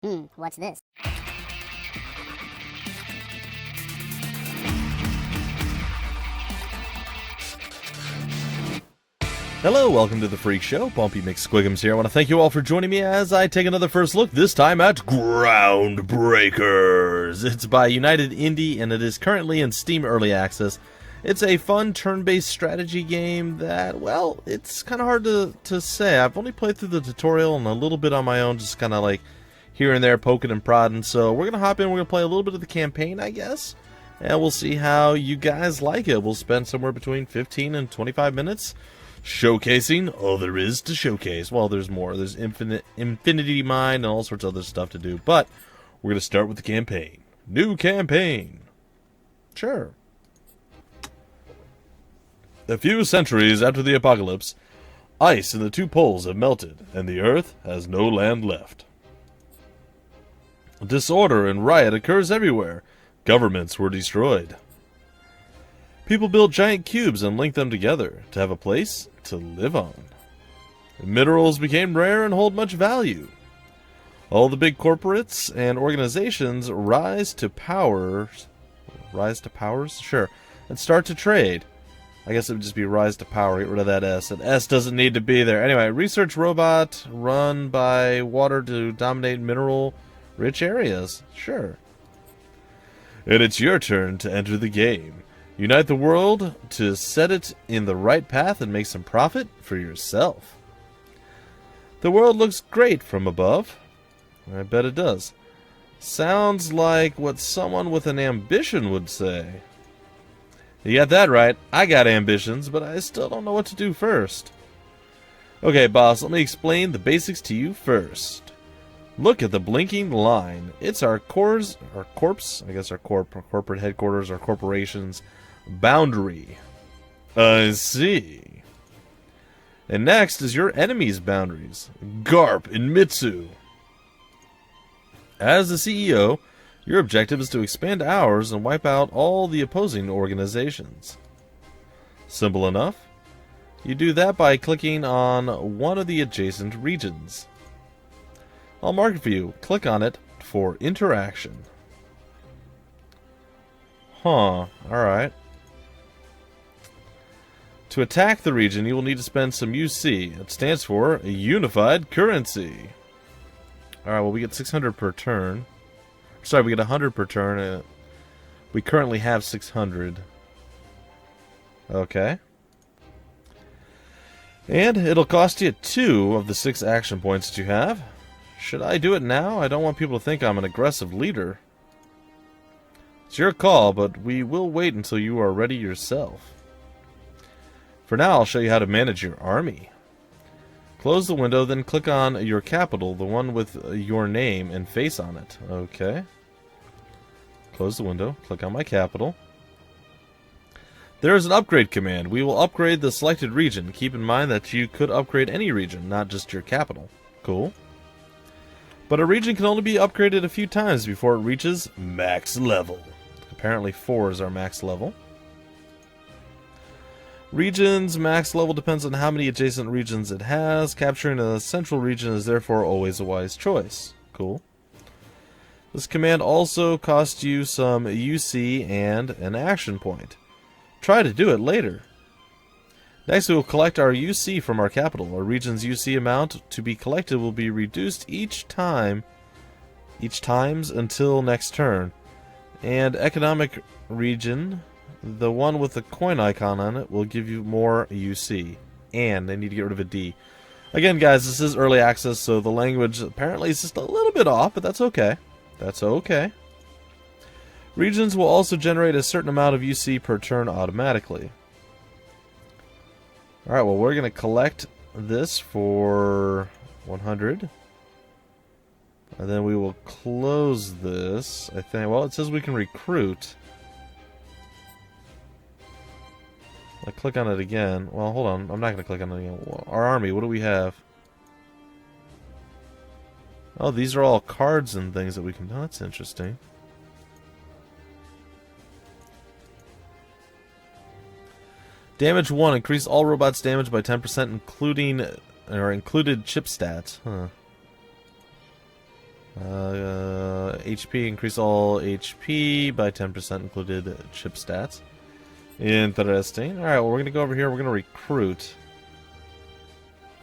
What's this? Hello, welcome to the Freak Show. Bumpy McSquigums here. I want to thank you all for joining me as I take another first look, this time at Groundbreakers. It's by United Indie, and it is currently in Steam Early Access. It's a fun turn-based strategy game that, well, it's kind of hard to say. I've only played through the tutorial and a little bit on my own, just kind of like here and there poking and prodding. So we're going to hop in, we're going to play a little bit of the campaign, I guess. And we'll see how you guys like it. We'll spend somewhere between 15 and 25 minutes showcasing all there is to showcase. Well, there's more. There's Infinity Mine and all sorts of other stuff to do. But we're going to start with the campaign. New campaign. Sure. A few centuries after the apocalypse, ice in the two poles have melted, and the Earth has no land left. Disorder and riot occurs everywhere. Governments were destroyed. People built giant cubes and linked them together to have a place to live on. Minerals became rare and hold much value. All the big corporates and organizations rise to powers? Sure. And start to trade. I guess it would just be rise to power. Get rid of that S. That S doesn't need to be there. Anyway, research robot run by water to dominate mineral-rich areas. Sure. And it's your turn to enter the game. Unite the world to set it in the right path and make some profit for yourself. The world looks great from above. I bet it does. Sounds like what someone with an ambition would say. You got that right. I got ambitions, but I still don't know what to do first. Okay, boss, let me explain the basics to you first. Look at the blinking line. It's our corpse, I guess our corporate headquarters, our corporation's boundary. I see. And next is your enemy's boundaries. Garp and Mitsu. As the CEO, your objective is to expand ours and wipe out all the opposing organizations. Simple enough. You do that by clicking on one of the adjacent regions. I'll mark it for you. Click on it for interaction. Huh. Alright. To attack the region, you will need to spend some UC. It stands for Unified Currency. Alright, well, we get 600 per turn. Sorry, we get 100 per turn. We currently have 600. Okay. And it'll cost you 2 of the 6 action points that you have. Should I do it now? I don't want people to think I'm an aggressive leader. It's your call, but we will wait until you are ready yourself. For now, I'll show you how to manage your army. Close the window, then click on your capital, the one with your name and face on it. Okay. Close the window, click on my capital. There is an upgrade command. We will upgrade the selected region. Keep in mind that you could upgrade any region, not just your capital. Cool. But a region can only be upgraded a few times before it reaches max level. Apparently 4 is our max level. Region's max level depends on how many adjacent regions it has. Capturing a central region is therefore always a wise choice. Cool. This command also costs you some UC and an action point. Try to do it later. Next, we will collect our UC from our capital. Our region's UC amount to be collected will be reduced each times until next turn. And economic region, the one with the coin icon on it, will give you more UC. And they need to get rid of a D. Again, guys, this is early access, so the language apparently is just a little bit off, but that's okay. That's okay. Regions will also generate a certain amount of UC per turn automatically. Alright, well, we're going to collect this for 100. And then we will close this, I think. Well, it says we can recruit. I click on it again. Well, hold on. I'm not going to click on it again. Our army, what do we have? Oh, these are all cards and things that we can... Oh, that's interesting. Damage 1. Increase all robots' damage by 10%, including... or included chip stats. Huh. HP, increase all HP by 10%, included chip stats. Interesting. Alright, well, we're going to go over here. We're going to recruit.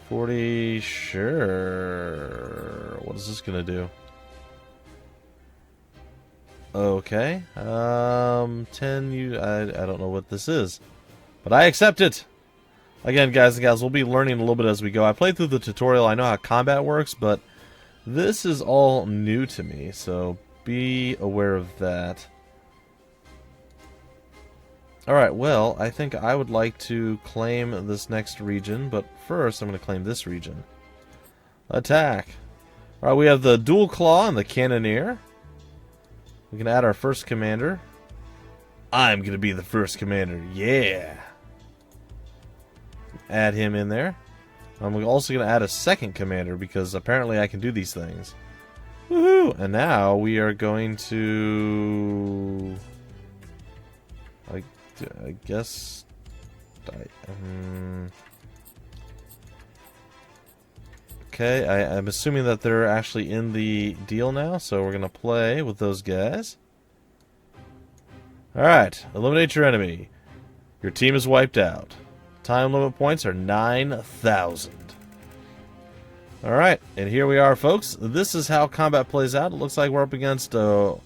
40, sure. What is this going to do? Okay. 10, I don't know what this is. But I accept it! Again, guys and gals, we'll be learning a little bit as we go. I played through the tutorial. I know how combat works, but this is all new to me, so be aware of that. Alright, well, I think I would like to claim this next region, but first I'm going to claim this region. Attack! Alright, we have the Dual Claw and the Cannoneer. We can add our first commander. I'm going to be the first commander, yeah! Add him in there. I'm also going to add a second commander because apparently I can do these things. Woohoo! And now we are going to... I guess... Okay, I'm assuming that they're actually in the deal now, so we're going to play with those guys. Alright, eliminate your enemy. Your team is wiped out. Time limit points are 9,000. Alright, and here we are, folks. This is how combat plays out. It looks like we're up against a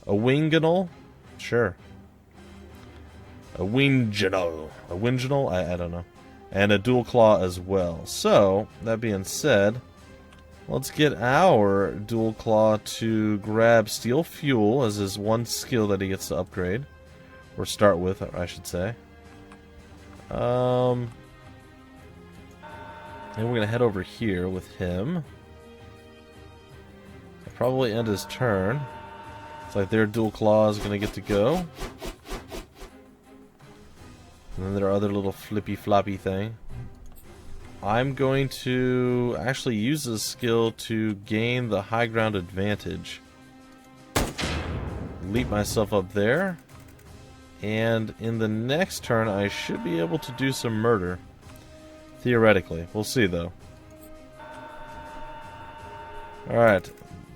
Winginal. Sure. A Winginal. A Winginal? I don't know. And a Dual Claw as well. So, that being said, let's get our Dual Claw to grab Steel Fuel as his one skill that he gets to upgrade. Or start with, I should say. And we're going to head over here with him. I'll probably end his turn. It's like their Dual Claw is going to get to go. And then their other little flippy floppy thing. I'm going to actually use this skill to gain the high ground advantage. Leap myself up there. And in the next turn, I should be able to do some murder. Theoretically. We'll see, though. Alright.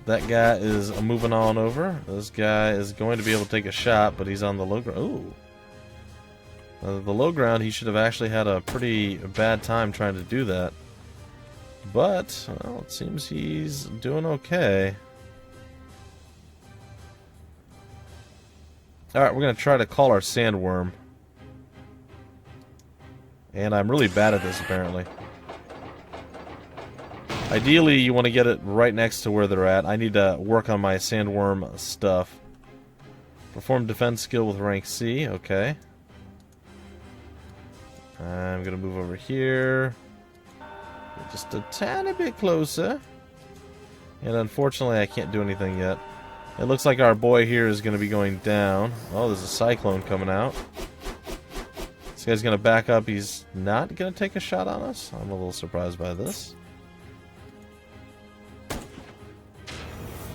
That guy is moving on over. This guy is going to be able to take a shot, but he's on the low ground. Ooh. The low ground, he should have actually had a pretty bad time trying to do that. But, well, it seems he's doing okay. Alright, we're going to try to call our Sandworm. And I'm really bad at this, apparently. Ideally, you want to get it right next to where they're at. I need to work on my Sandworm stuff. Perform defense skill with rank C. Okay. I'm going to move over here. Get just a tiny bit closer. And unfortunately, I can't do anything yet. It looks like our boy here is going to be going down. Oh, there's a cyclone coming out. This guy's going to back up. He's not going to take a shot on us. I'm a little surprised by this.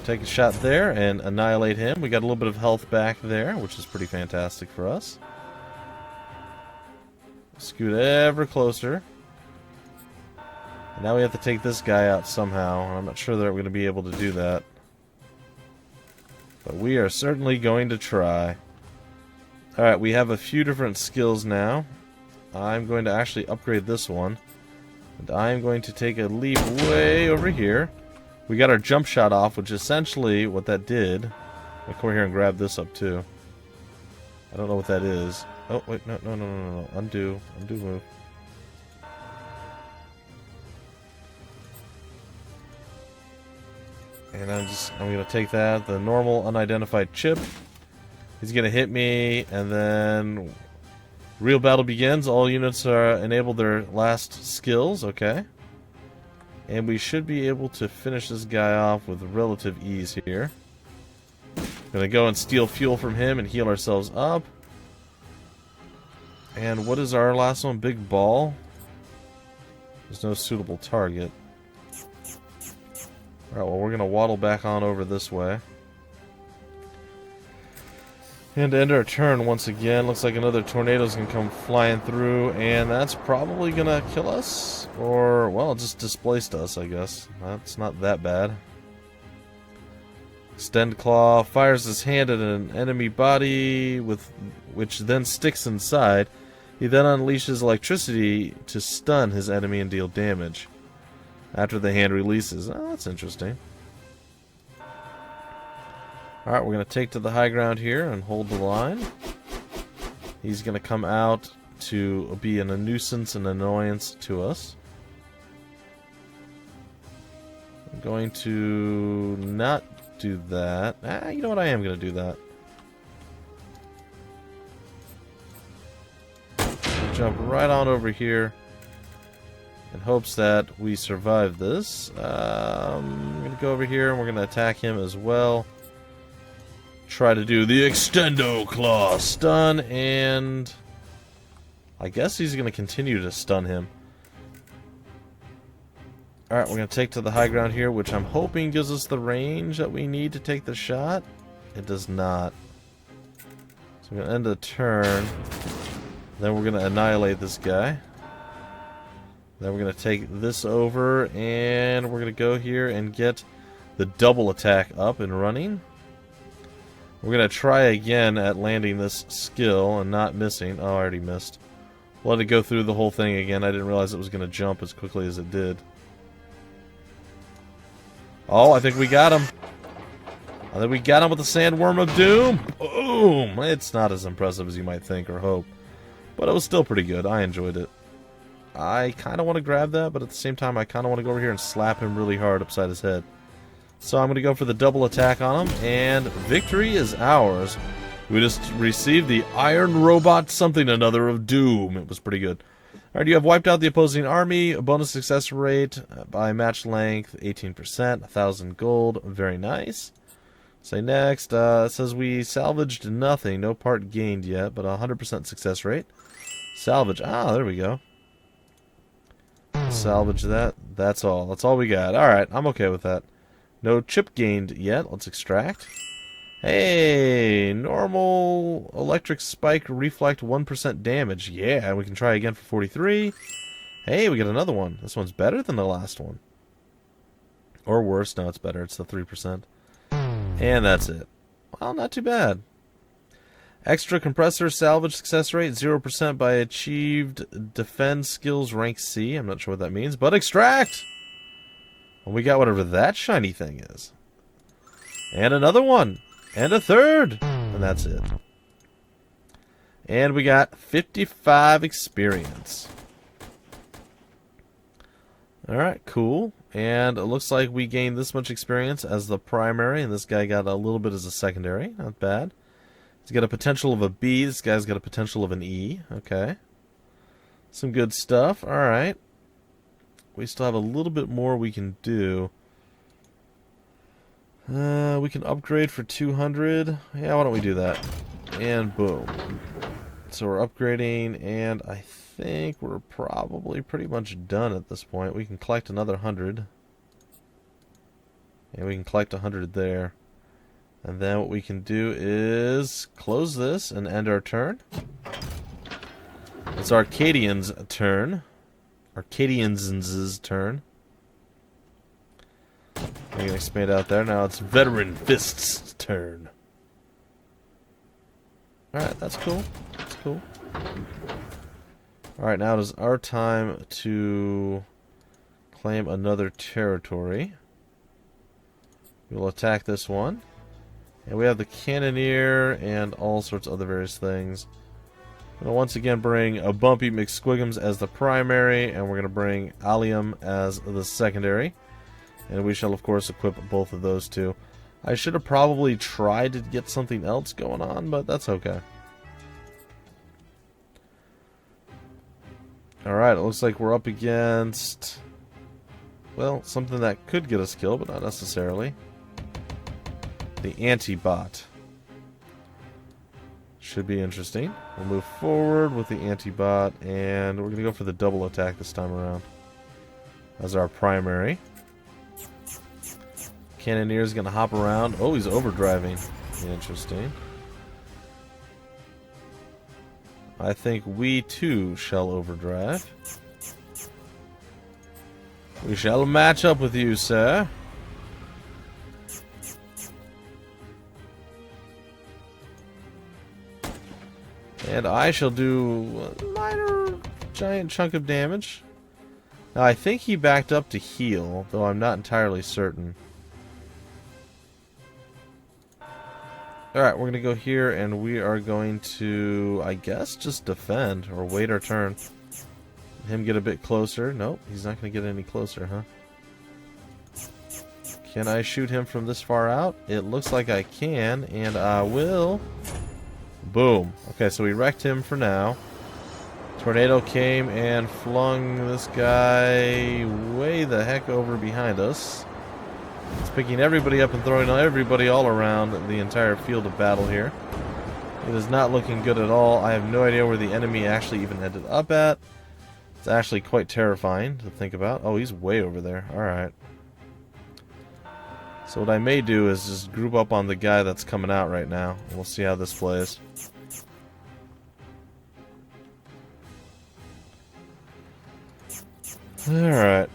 Take a shot there and annihilate him. We got a little bit of health back there, which is pretty fantastic for us. Scoot ever closer. And now we have to take this guy out somehow. I'm not sure that we're going to be able to do that. But we are certainly going to try. Alright, we have a few different skills now. I'm going to actually upgrade this one. And I'm going to take a leap way over here. We got our jump shot off, which essentially what that did... I'll come over here and grab this up too. I don't know what that is. Oh, wait, no. Undo move. And I'm going to take that, the normal unidentified chip. He's going to hit me, and then real battle begins. All units are enabled their last skills, okay. And we should be able to finish this guy off with relative ease here. Going to go and steal fuel from him and heal ourselves up. And what is our last one? Big ball? There's no suitable target. Alright, well, we're going to waddle back on over this way. And to end our turn once again, looks like another tornado's going to come flying through, and that's probably going to kill us. Or, well, it just displaced us, I guess. That's not that bad. Extend Claw fires his hand at an enemy body, which then sticks inside. He then unleashes electricity to stun his enemy and deal damage. After the hand releases. Oh, that's interesting. Alright, we're going to take to the high ground here and hold the line. He's going to come out to be a nuisance and annoyance to us. I'm going to not do that. You know what? I am going to do that. Jump right on over here in hopes that we survive this. I'm going to go over here and we're going to attack him as well. Try to do the Extendo Claw stun, and I guess he's going to continue to stun him. Alright, we're going to take to the high ground here, which I'm hoping gives us the range that we need to take the shot. It does not. So we're going to end the turn. Then we're going to annihilate this guy. Then we're going to take this over, and we're going to go here and get the double attack up and running. We're going to try again at landing this skill and not missing. Oh, I already missed. We'll let it go through the whole thing again. I didn't realize it was going to jump as quickly as it did. Oh, I think we got him. I think we got him with the Sandworm of Doom. Boom! It's not as impressive as you might think or hope. But it was still pretty good. I enjoyed it. I kind of want to grab that, but at the same time, I kind of want to go over here and slap him really hard upside his head. So I'm going to go for the double attack on him, and victory is ours. We just received the Iron Robot something another of Doom. It was pretty good. Alright, you have wiped out the opposing army. A bonus success rate by match length, 18%, 1,000 gold. Very nice. Say next. It says we salvaged nothing. No part gained yet, but 100% success rate. Salvage. Ah, there we go. Salvage that. That's all. That's all we got. Alright, I'm okay with that. No chip gained yet. Let's extract. Hey, normal electric spike reflect 1% damage. Yeah, we can try again for 43. Hey, we got another one. This one's better than the last one. Or worse. No, it's better. It's the 3%. And that's it. Well, not too bad. Extra compressor salvage success rate 0% by achieved defend skills rank C. I'm not sure what that means, but extract! And we got whatever that shiny thing is. And another one. And a third. And that's it. And we got 55 experience. Alright, cool. And it looks like we gained this much experience as the primary, and this guy got a little bit as a secondary. Not bad. He's got a potential of a B. This guy's got a potential of an E. Okay. Some good stuff. Alright. We still have a little bit more we can do. We can upgrade for 200. Yeah, why don't we do that? And boom. So we're upgrading, and I think we're probably pretty much done at this point. We can collect another 100. And we can collect 100 there. And then what we can do is close this and end our turn. It's Arcadian's turn. Arcadians' turn. We can expand out there. Now it's Veteran Fist's turn. Alright, that's cool. That's cool. Alright, now it is our time to claim another territory. We'll attack this one. And we have the Cannoneer and all sorts of other various things. We're going to once again bring a Bumpy McSquigums as the primary, and we're going to bring Allium as the secondary. And we shall, of course, equip both of those two. I should have probably tried to get something else going on, but that's okay. Alright, it looks like we're up against, well, something that could get us killed, but not necessarily. The Anti-Bot. Should be interesting. We'll move forward with the Anti-Bot, and we're going to go for the double attack this time around as our primary. Cannoneer's going to hop around. Oh, he's overdriving. Interesting. I think we too shall overdrive. We shall match up with you, sir. And I shall do a minor giant chunk of damage. Now, I think he backed up to heal, though I'm not entirely certain. Alright, we're going to go here and we are going to, I guess, just defend or wait our turn. Him get a bit closer. Nope, he's not going to get any closer, huh? Can I shoot him from this far out? It looks like I can, and I will. Boom. Okay, so we wrecked him for now. Tornado came and flung this guy way the heck over behind us. It's picking everybody up and throwing everybody all around the entire field of battle here. It is not looking good at all. I have no idea where the enemy actually even ended up at. It's actually quite terrifying to think about. Oh, he's way over there. Alright. So what I may do is just group up on the guy that's coming out right now. We'll see how this plays. Alright.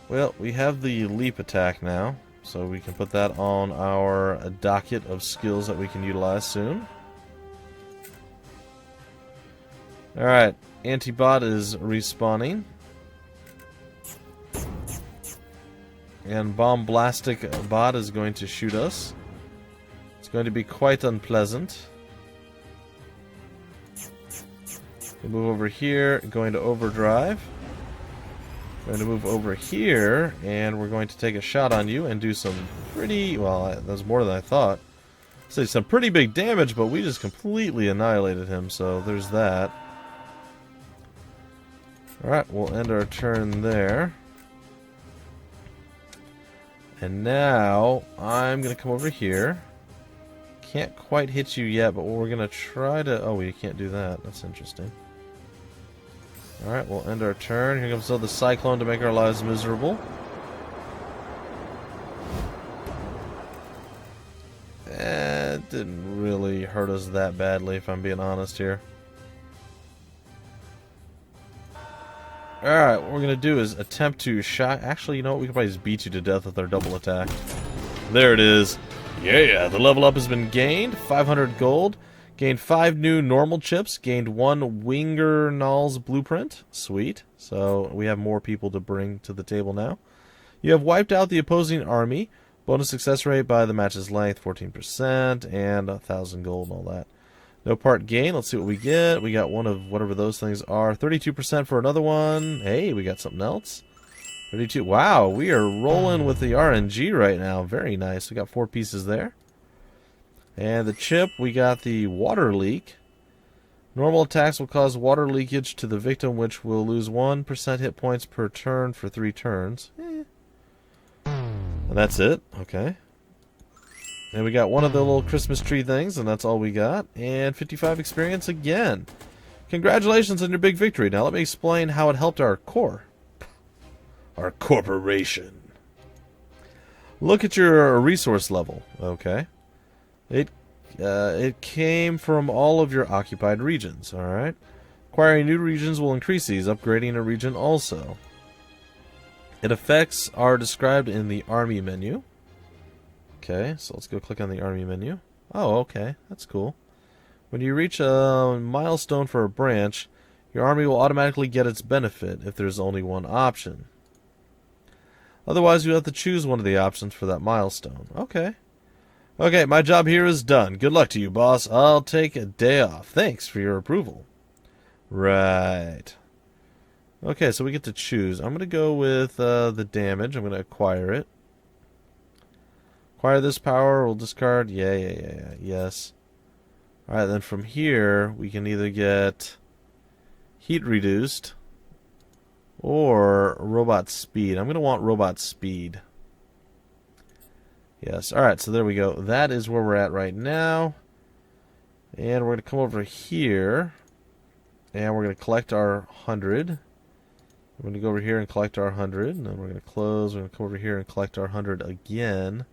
Well, we have the leap attack now, so we can put that on our docket of skills that we can utilize soon. Alright, Antibot is respawning. And Bombastic Bot is going to shoot us. It's going to be quite unpleasant. We'll move over here, going to overdrive. Going to move over here, and we're going to take a shot on you and do some pretty, well, that's more than I thought. Say some pretty big damage, but we just completely annihilated him, so there's that. Alright, we'll end our turn there. And now, I'm going to come over here. Can't quite hit you yet, but we're going to try to... Oh, we can't do that. That's interesting. Alright, we'll end our turn. Here comes the Cyclone to make our lives miserable. It didn't really hurt us that badly, if I'm being honest here. Alright, what we're going to do is attempt to shock... Actually, you know what? We can probably just beat you to death with our double attack. There it is. Yeah, the level up has been gained. 500 gold. Gained 5 new normal chips. Gained 1 Wingernall's blueprint. Sweet. So we have more people to bring to the table now. You have wiped out the opposing army. Bonus success rate by the match's length, 14%. And 1,000 gold and all that. No part gain. Let's see what we get. We got one of whatever those things are. 32% for another one. Hey, we got something else. 32. Wow, we are rolling with the RNG right now. Very nice. We got 4 pieces there. And the chip, we got the water leak. Normal attacks will cause water leakage to the victim, which will lose 1% hit points per turn for 3 turns. And that's it. Okay. And we got one of the little Christmas tree things, and that's all we got. And 55 experience again. Congratulations on your big victory. Now let me explain how it helped our core. Our corporation. Look at your resource level. Okay. It came from all of your occupied regions, alright? Acquiring new regions will increase these, upgrading a region also. Its effects are described in the army menu. Okay, so let's go click on the army menu. Oh, okay, that's cool. When you reach a milestone for a branch, your army will automatically get its benefit if there's only one option. Otherwise, you have to choose one of the options for that milestone. Okay. Okay, my job here is done. Good luck to you, boss. I'll take a day off. Thanks for your approval. Right. Okay, so we get to choose. I'm going to go with the damage. I'm going to acquire it. Acquire this power. We'll discard. Yeah. Yes. Alright, then from here, we can either get heat reduced or robot speed. I'm going to want robot speed. Yes, alright, so there we go. That is where we're at right now. And we're going to come over here. And we're going to collect our 100. We're going to go over here and collect our 100. And then we're going to close. We're going to come over here and collect our 100 again.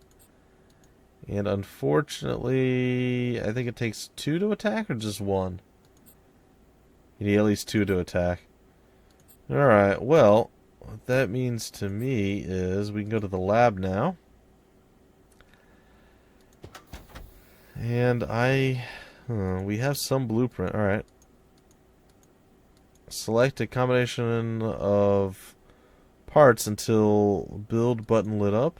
And unfortunately, I think it takes 2 to attack or just 1? You need at least 2 to attack. Alright, well, what that means to me is we can go to the lab now. And I We have some blueprint. Alright. Select a combination of parts until build button lit up.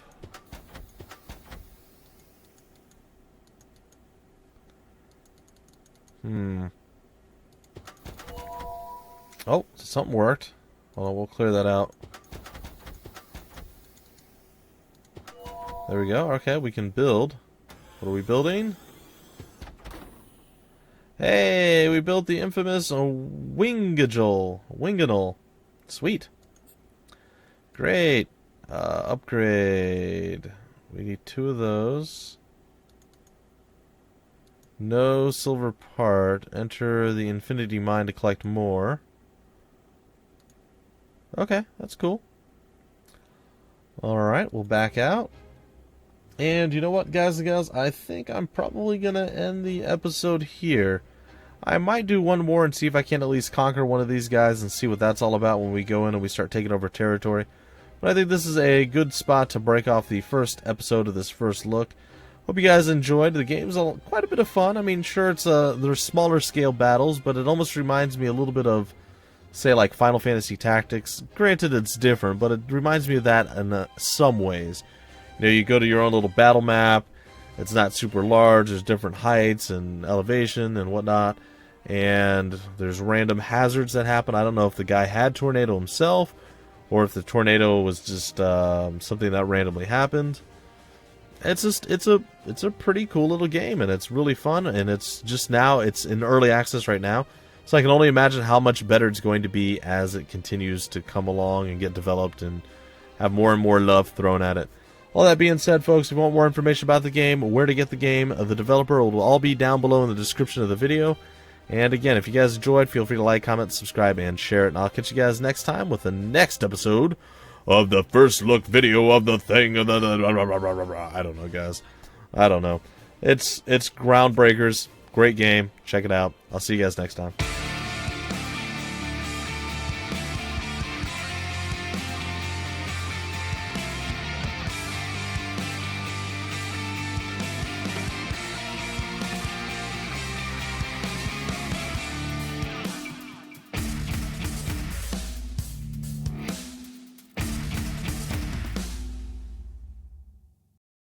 Oh, something worked. Hold on, we'll clear that out. There we go. Okay, we can build. What are we building? Hey, we built the infamous Winganal. Sweet. Great. Upgrade. We need 2 of those. No silver part. Enter the infinity mine to collect more. Okay, that's cool. Alright, we'll back out. And you know what, guys and gals? I think I'm probably going to end the episode here. I might do one more and see if I can at least conquer one of these guys and see what that's all about when we go in and we start taking over territory. But I think this is a good spot to break off the first episode of this first look. Hope you guys enjoyed. The game's quite a bit of fun. I mean, sure, there's smaller scale battles, but it almost reminds me a little bit of, say, like Final Fantasy Tactics. Granted, it's different, but it reminds me of that in some ways. You know, you go to your own little battle map. It's not super large. There's different heights and elevation and whatnot. And there's random hazards that happen. I don't know if the guy had tornado himself or if the tornado was just something that randomly happened. It's a pretty cool little game, and it's really fun, and it's in early access right now. So I can only imagine how much better it's going to be as it continues to come along and get developed and have more and more love thrown at it. All that being said, folks, if you want more information about the game, where to get the game, the developer, will all be down below in the description of the video. And again, if you guys enjoyed, feel free to like, comment, subscribe, and share it. And I'll catch you guys next time with the next episode of the first look video of the thing. I don't know, guys. I don't know. It's Groundbreakers. Great game. Check it out. I'll see you guys next time.